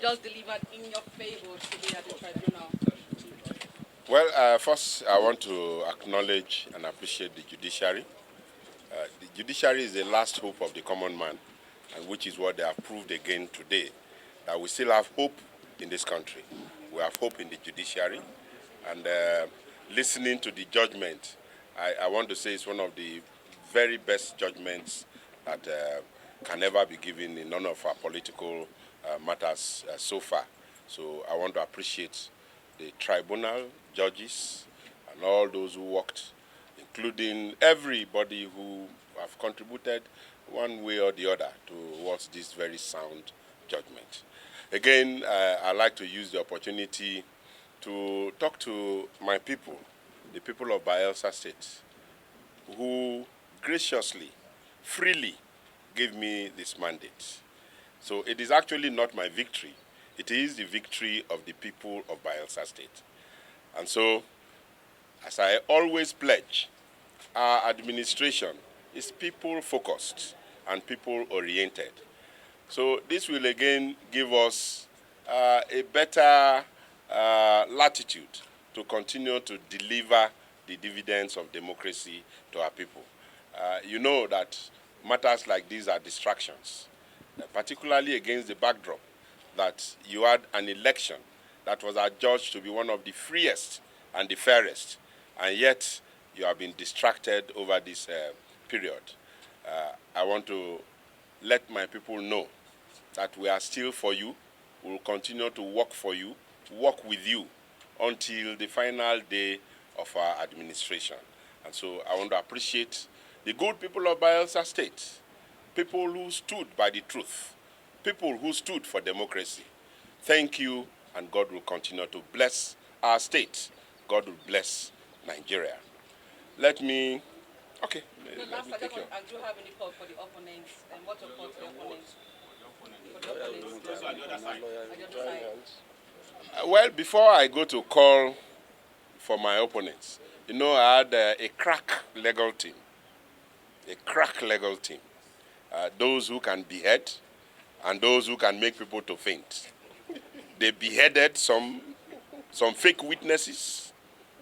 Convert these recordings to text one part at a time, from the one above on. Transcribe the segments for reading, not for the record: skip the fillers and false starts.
just delivered in your favor today at the tribunal? Well, first I want to acknowledge and appreciate the judiciary. The judiciary is the last hope of the common man, and which is what they have proved again today, that we still have hope in this country. We have hope in the judiciary, and listening to the judgment, I want to say it's one of the very best judgments that can ever be given in none of our political matters so far. So I want to appreciate the tribunal, judges, and all those who worked, including everybody who have contributed one way or the other towards this very sound judgment. Again, I'd like to use the opportunity to talk to my people, the people of Bayelsa State, who graciously, freely gave me this mandate. So it is actually not my victory. It is the victory of the people of Bayelsa State. And so, as I always pledge, our administration is people-focused and people-oriented. So this will again give us a better latitude to continue to deliver the dividends of democracy to our people. You know that matters like these are distractions, particularly against the backdrop that you had an election that was adjudged to be one of the freest and the fairest, and yet you have been distracted over this period. I want to let my people know that we are still for you. We will continue to work for you, work with you until the final day of our administration. And so I want to appreciate the good people of Bayelsa State, people who stood by the truth, people who stood for democracy. Thank you, and God will continue to bless our state. God will bless Nigeria. Let me, okay. Do you have any call for the opponents? And what's your call to the opponents? Well, before I go to call for my opponents, you know, I had a crack legal team. A crack legal team. Those who can behead and those who can make people to faint. They beheaded some fake witnesses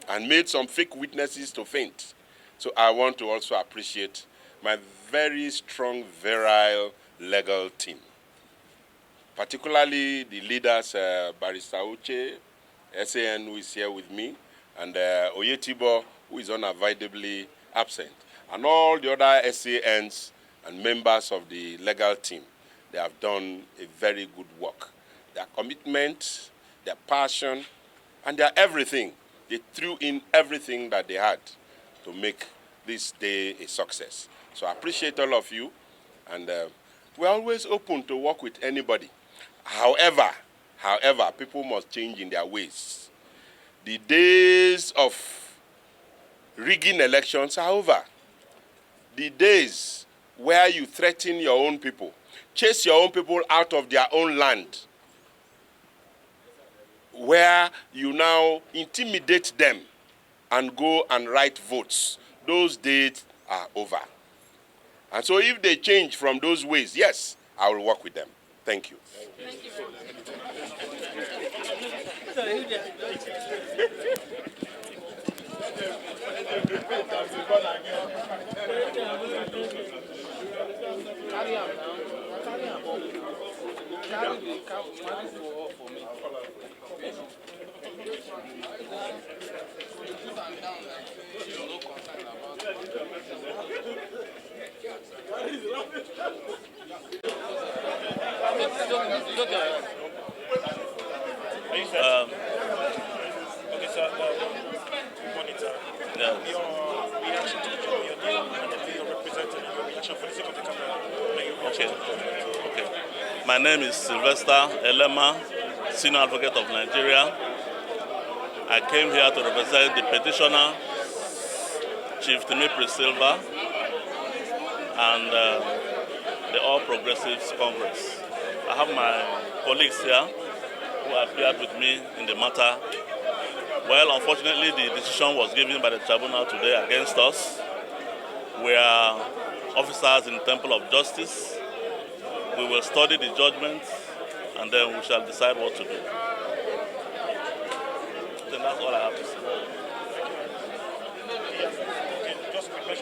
and made some fake witnesses to faint. So I want to also appreciate my very strong, virile legal team, particularly the leaders, Barrister Uche, SAN, who is here with me, and Oyetibo, who is unavoidably absent, and all the other SANs and members of the legal team. They have done a very good work. Their commitment, their passion, and their everything. They threw in everything that they had to make this day a success. So I appreciate all of you, and we're always open to work with anybody. However, people must change in their ways. The days of rigging elections are over. The days where you threaten your own people, chase your own people out of their own land, where you now intimidate them and go and write votes, those days are over. And so if they change from those ways, yes, I will work with them. Thank you. Thank you. Okay, sir. Monitor. Yes. Your reaction to the job you're doing and the way you're representing your reaction for the sake of the camera. Okay. My name is Sylvester Elema, Senior Advocate of Nigeria. I came here to represent the petitioner, Chief Timothy Silva, and the All Progressives Congress. I have my colleagues here who appeared with me in the matter. Well, unfortunately, the decision was given by the tribunal today against us. We are officers in the Temple of Justice. We will study the judgment and then we shall decide what to do. Then that's all I have to say.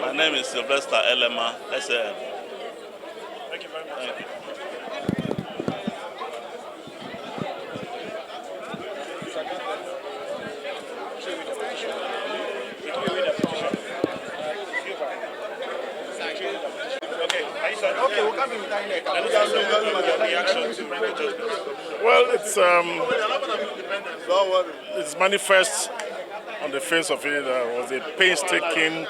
My name is Sylvester Elema, SAM. Thank you very much. Thank you. Okay, we'll come in with that next. Reaction to the judgment. Well, it's manifest on the face of it. Was a painstaking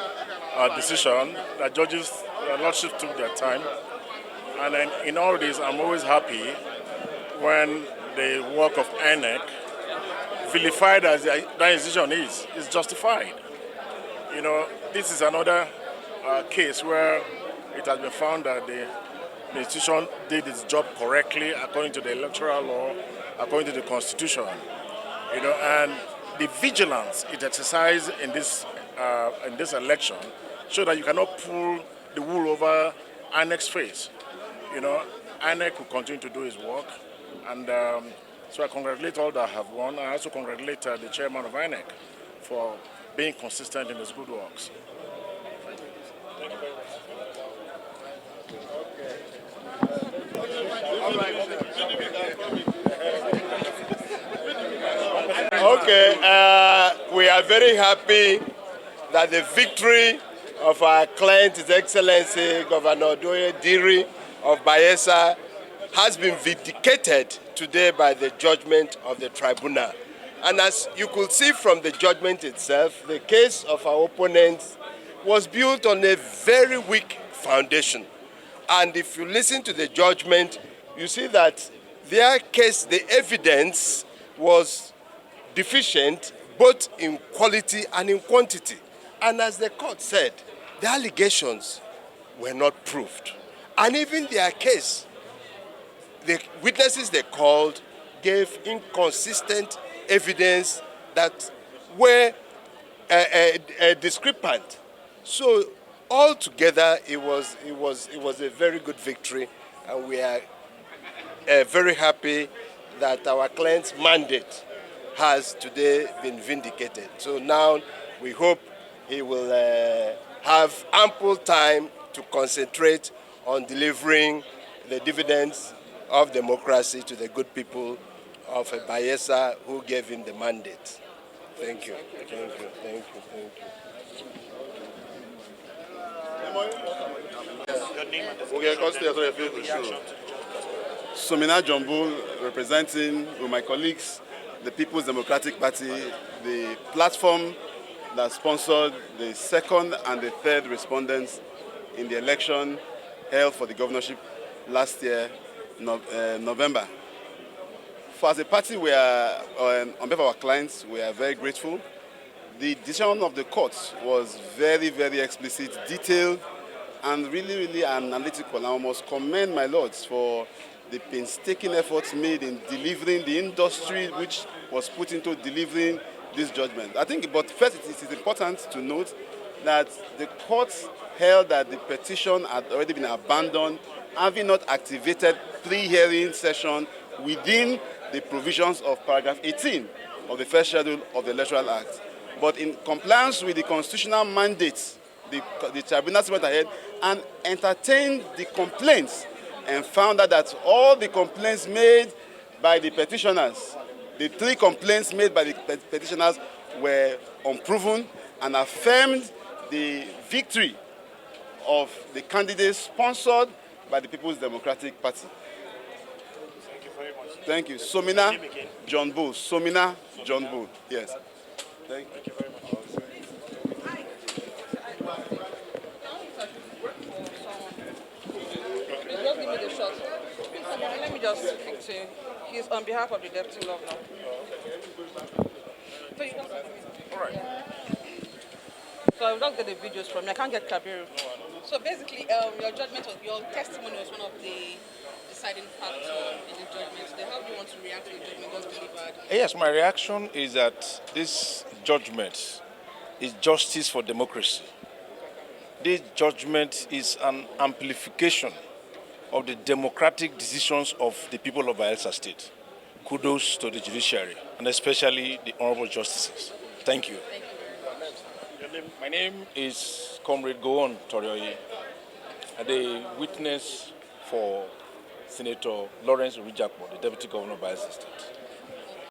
decision that judges, lordship took their time. And then in all this, I'm always happy when the work of INEC, vilified as that decision is justified. You know, this is another case where it has been found that the institution did its job correctly according to the electoral law, according to the constitution. You know, and the vigilance it exercised in this election showed that you cannot pull the wool over INEC's face. You know, INEC will continue to do his work, and so I congratulate all that have won. I also congratulate the chairman of INEC for being consistent in his good works. Thank you very much. Okay, we are very happy that the victory of our client, His Excellency Governor Douye Diri of Bayelsa, has been vindicated today by the judgment of the tribunal. And as you could see from the judgment itself, the case of our opponents was built on a very weak foundation. And if you listen to the judgment, you see that their case, the evidence was deficient both in quality and in quantity. And as the court said, the allegations were not proved. And even their case, the witnesses they called gave inconsistent evidence that were discrepant. So altogether, it was a very good victory, and we are very happy that our client's mandate has today been vindicated. So now we hope he will have ample time to concentrate on delivering the dividends of democracy to the good people of Bayelsa who gave him the mandate. Thank you. Thank you. Thank you. Thank you. Your name and Okay, reaction to Somina Jumbo, representing with my colleagues the People's Democratic Party, the platform that sponsored the second and the third respondents in the election held for the governorship last year, November. For as a party, we are, on behalf of our clients, we are very grateful. The decision of the court was very, very explicit, detailed, and really, really analytical. I must commend my lords for the painstaking efforts made in delivering the industry which was put into delivering this judgment. I think, but first it is important to note that the court held that the petition had already been abandoned, having not activated pre-hearing session within the provisions of paragraph 18 of the first schedule of the Electoral Act. But in compliance with the constitutional mandate, the tribunal went ahead and entertained the complaints and found out that all the complaints made by the petitioners, the three complaints made by the petitioners were unproven, and affirmed the victory of the candidates sponsored by the People's Democratic Party. Thank you very much. Thank you. Somina John Bull. Somina John Bull. Yes. Thank you. Thank you very much. Just give me the shot. Let me just speak to him. He's on behalf of the deputy governor. So you don't All right. So I will not get the videos from you. I can't get Kabiru. So basically, your judgment, your testimony was one of the deciding factors in the judgment today. How do you want to react to the judgment just delivered? Yes, my reaction is that this judgment is justice for democracy. This judgment is an amplification of the democratic decisions of the people of Bayelsa State. Kudos to the judiciary, and especially the honorable justices. Thank you. My name is Comrade Gowon Torioyi, the witness for Senator Lawrence Orijakpo, the Deputy Governor of Bayelsa State.